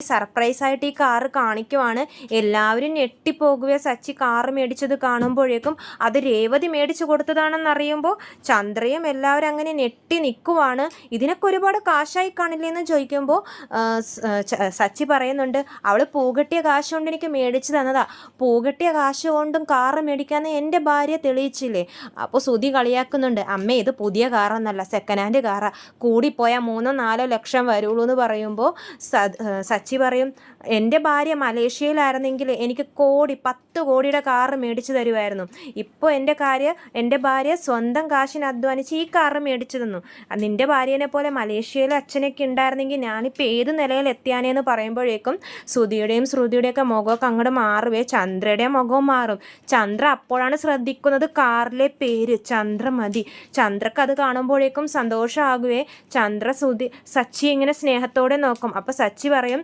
സർപ്രൈസായിട്ട് ഈ കാറ് കാണിക്കുവാണ്. എല്ലാവരും ഞെട്ടിപ്പോകുകയോ സച്ചി കാറ് മേടിച്ചത് കാണുമ്പോഴേക്കും അത് രേവതി മേടിച്ചു കൊടുത്തതാണെന്നറിയുമ്പോൾ ചന്ദ്രയും എല്ലാവരും അങ്ങനെ ഞെട്ടി നിൽക്കുവാണ്. ഇതിനൊക്കെ ഒരുപാട് കാശായി കാണില്ലേ എന്ന് ചോദിക്കുമ്പോൾ സച്ചി പറയുന്നുണ്ട്, അവൾ പൂകെട്ടിയ കാശ് കൊണ്ട് എനിക്ക് മേടിച്ചു തന്നതാ. പൂകെട്ടിയ കാശ് കൊണ്ടും കാറ് മേടിക്കാമെന്ന് എൻ്റെ ഭാര്യ തെളിയിച്ചില്ലേ. അപ്പോൾ സുധി കളിയാക്കുന്നുണ്ട്, അമ്മേ ഇത് പുതിയ കാറൊന്നല്ല, സെക്കൻഡ് ഹാൻഡ് കാറാ, കൂടിപ്പോയാൽ 3-4 ലക്ഷം വരുള്ളൂ എന്ന് പറയുമ്പോൾ സച്ചി പറയും, എൻ്റെ ഭാര്യ മലേഷ്യയിലായിരുന്നെങ്കിൽ എനിക്ക് 10 കോടിയുടെ കാറ് മേടിച്ചു തരുമായിരുന്നു. ഇപ്പോൾ എൻ്റെ ഭാര്യ സ്വന്തം കാശിന് അധ്വാനിച്ച് ഈ കാറ് മേടിച്ചു തന്നു. നിൻ്റെ ഭാര്യേനെ പോലെ മലേഷ്യയിലെ അച്ഛനൊക്കെ ഉണ്ടായിരുന്നെങ്കിൽ ഞാനിപ്പോൾ ഏത് നിലയിൽ എത്തിയാനേന്ന് പറയുമ്പോഴേക്കും ശ്രുതിയുടെയും ശ്രുതിയുടെയൊക്കെ മുഖമൊക്കെ അങ്ങോട്ട് മാറുവേ, ചന്ദ്രയുടെ മുഖവും മാറും. ചന്ദ്ര അപ്പോഴാണ് ശ്രദ്ധിക്കുന്നത് കാറിലെ പേര് ചന്ദ്രമതി. ചന്ദ്രക്ക് അത് കാണുമ്പോഴേക്കും സന്തോഷമാകുവേ. ചന്ദ്ര സച്ചി ഇങ്ങനെ സ്നേഹത്തോടെ നോക്കും. അപ്പോൾ സച്ചി പറയും,